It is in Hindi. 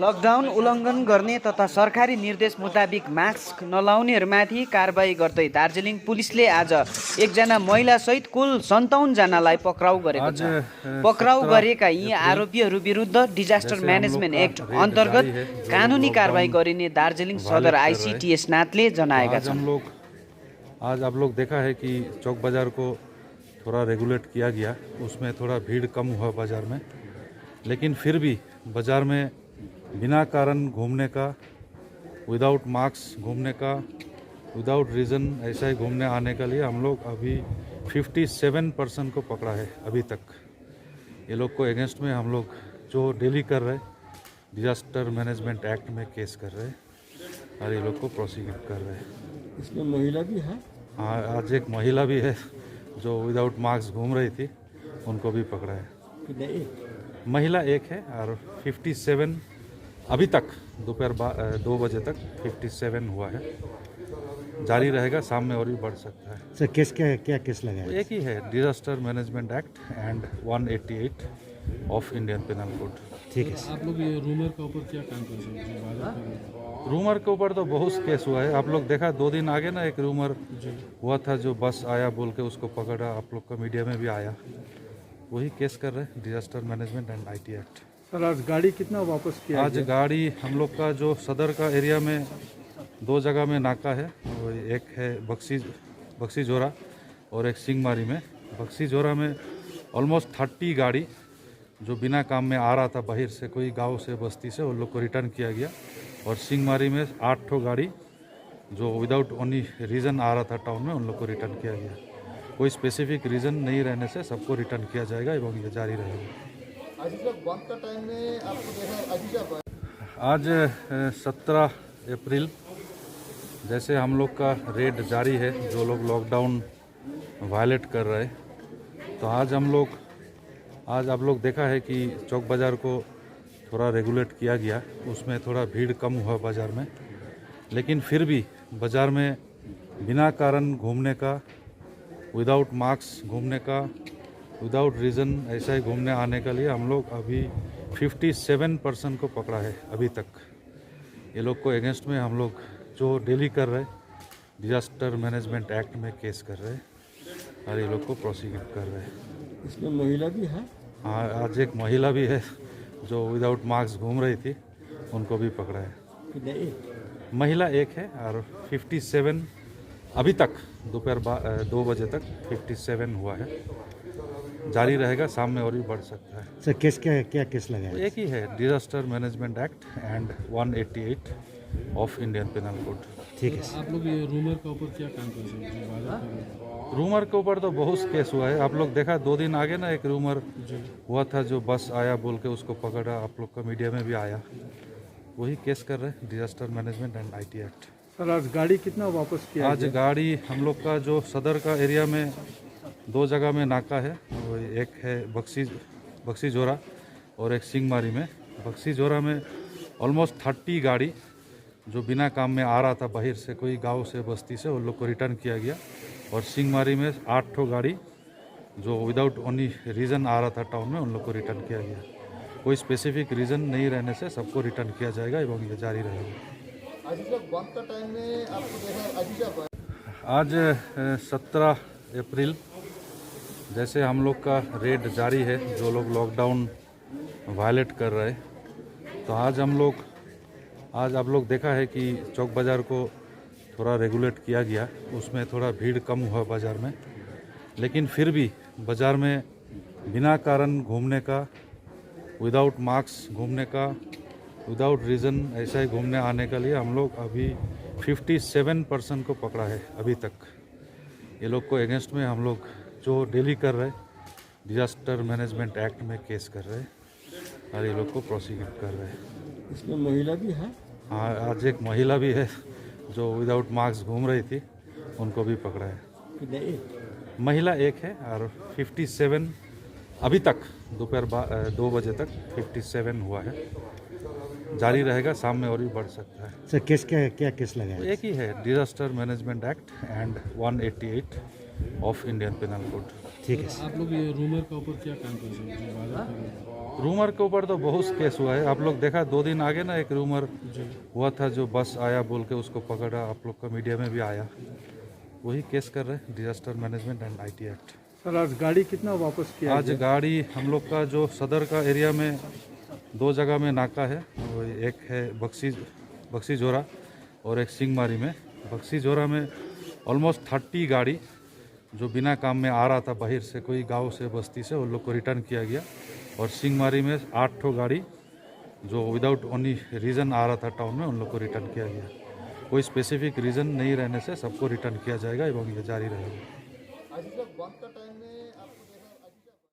लकडाउन उल्लङ्घन गर्ने तथा सरकारी निर्देश मुताबिक मास्क नलाउनेहरूमाथि कारबाही गर्दै दार्जिलिङ पुलिसले आज एकजना महिलासहित कुल 57 जनालाई पक्राउ गरेको छ। पक्राउ गरेका यी आरोपीहरू विरुद्ध डिजास्टर म्यानेजमेन्ट एक्ट अन्तर्गत कानुनी कारबाही गरिने दार्जिलिङ सदर आइसिटिएस नाथले जनाएका छन्। आज आप लोग देखा है कि चौक बाज़ार को थोड़ा रेगुलेट किया गया, उसमें थोड़ा भीड़ कम हुआ बाज़ार में, लेकिन फिर भी बाज़ार में बिना कारण घूमने का, विदाउट मास्क घूमने का, विदाउट रीज़न ऐसा ही घूमने आने के लिए हम लोग अभी 57% को पकड़ा है अभी तक। ये लोग को अगेंस्ट में हम लोग जो डेली कर रहे डिजास्टर मैनेजमेंट एक्ट में केस कर रहे हैं और ये लोग को प्रोसिक्यूट कर रहे हैं। इसमें महिला भी है? हाँ, आज एक महिला भी है जो विदाउट मास्क घूम रही थी, उनको भी पकड़ा है। महिला एक है और 57 अभी तक दोपहर 2 बजे तक 57 हुआ है। जारी रहेगा, शाम में और भी बढ़ सकता है। सर केस क्या केस लगा है? एक ही है, disaster management act and 188 of Indian penal code. ठीक है। आप लोग ये रूमर के ऊपर क्या काम कर सकते हैं? रूमर के ऊपर तो बहुत केस हुआ है। आप लोग देखा 2 दिन आगे ना एक रूमर हुआ था, जो बस आया बोल के उसको पकड़ा, आप लोग का मीडिया में भी आया, वही केस कर रहे हैं, disaster management and IT act. Sir आज गाड़ी कितना वापस किया? आज गाड़ी हम लोग का जो सदर का एरिया में 2 जगह में नाका है, वो एक है बक्सी जोरा और एक सिंगमारी में। बक्सी जोरा में ऑलमोस्ट 30 गाड़ी जो बिना काम में आ रहा था बाहर से, कोई गांव से बस्ती से, उन लोग को रिटर्न किया गया। और सिंगमारी में 8 ठो गाड़ी जो विदाउट ओनी रीज़न आ रहा था टाउन में, उन लोग को रिटर्न किया गया। कोई स्पेसिफिक रीज़न नहीं रहने से सबको रिटर्न किया जाएगा एवं ये जारी रहेगा। आज 17 अप्रैल जैसे हम लोग का रेड जारी है, जो लोग लॉकडाउन वायलेट कर रहे हैं, तो आज आप लोग देखा है कि चौक बाज़ार को थोड़ा रेगुलेट किया गया, उसमें थोड़ा भीड़ कम हुआ बाज़ार में, लेकिन फिर भी बाज़ार में बिना कारण घूमने का, विदाउट मास्क घूमने का, विदाउट रीज़न ऐसा ही घूमने आने के लिए हम लोग अभी 57% को पकड़ा है अभी तक। ये लोग को अगेंस्ट में हम लोग जो डेली कर रहे डिजास्टर मैनेजमेंट एक्ट में केस कर रहे हैं और ये लोग को प्रोसिक्यूट कर रहे हैं। इसमें महिला भी है? हाँ, आज एक महिला भी है जो विदाउट मास्क घूम रही थी, उनको भी पकड़ा है। महिला एक है और 57 अभी तक दोपहर 2 बजे तक 57 हुआ है। जारी रहेगा, शाम में और भी बढ़ सकता है। सर केस क्या केस लगा है? एक ही है, disaster management act and 188 of Indian penal code. ठीक है। आप लोग ये रूमर के ऊपर क्या काम कर सकते हैं? रूमर के ऊपर तो बहुत केस हुआ है। आप लोग देखा 2 दिन आगे ना एक रूमर हुआ था, जो बस आया बोल के उसको पकड़ा, आप लोग का मीडिया में भी आया, वही केस कर रहे हैं, disaster management and IT act. Sir आज गाड़ी कितना वापस किया? आज गाड़ी हम लोग का जो सदर का एरिया में 2 जगह में नाका है, वो एक है बक्सी जोरा और एक सिंगमारी में। बक्सी जोरा में ऑलमोस्ट 30 गाड़ी जो बिना काम में आ रहा था बाहर से, कोई गांव से बस्ती से, उन लोग को रिटर्न किया गया। और सिंगमारी में 8 ठो गाड़ी जो विदाउट ओनी रीज़न आ रहा था टाउन में, उन लोग को रिटर्न किया गया। कोई स्पेसिफिक रीज़न नहीं रहने से सबको रिटर्न किया जाएगा एवं ये जारी रहेगा। आज 17 अप्रैल जैसे हम लोग का रेड जारी है, जो लोग लॉकडाउन वायलेट कर रहे हैं, तो आज आप लोग देखा है कि चौक बाज़ार को थोड़ा रेगुलेट किया गया, उसमें थोड़ा भीड़ कम हुआ बाज़ार में, लेकिन फिर भी बाज़ार में बिना कारण घूमने का, विदाउट मास्क घूमने का, विदाउट रीज़न ऐसा ही घूमने आने के लिए हम लोग अभी 57% को पकड़ा है अभी तक। ये लोग को अगेंस्ट में हम लोग जो डेली कर रहे डिजास्टर मैनेजमेंट एक्ट में केस कर रहे हैं और ये लोग को प्रोसिक्यूट कर रहे हैं। इसमें महिला भी है? हाँ, आज एक महिला भी है जो विदाउट मास्क घूम रही थी, उनको भी पकड़ा है। महिला एक है और 57 अभी तक दोपहर 2 बजे तक 57 हुआ है। जारी रहेगा, शाम में और भी बढ़ सकता है। सर केस क्या केस लगा है? एक ही है, disaster management act and 188 of Indian penal code. ठीक है। आप लोग ये रूमर के ऊपर क्या काम कर सकते हैं? रूमर के ऊपर तो बहुत केस हुआ है। आप लोग देखा 2 दिन आगे ना एक रूमर हुआ था, जो बस आया बोल के उसको पकड़ा, आप लोग का मीडिया में भी आया। वही केस कर रहे हैं, disaster management and IT act. Sir आज गाड़ी कितना वापस किया आज गाड़ी हम लोग का जो सदर का एरिया में 2 जगह में नाका है, वो एक है बक्सी जोरा और एक सिंगमारी में। बक्सी जोरा में ऑलमोस्ट 30 गाड़ी जो बिना काम में आ रहा था बाहर से, कोई गांव से बस्ती से, उन लोग को रिटर्न किया गया। और सिंगमारी में 8 ठो गाड़ी जो विदाउट ओनली रीज़न आ रहा था टाउन में, उन लोग को रिटर्न किया गया। कोई स्पेसिफिक रीज़न नहीं रहने से सबको रिटर्न किया जाएगा एवं ये जारी रहेगा।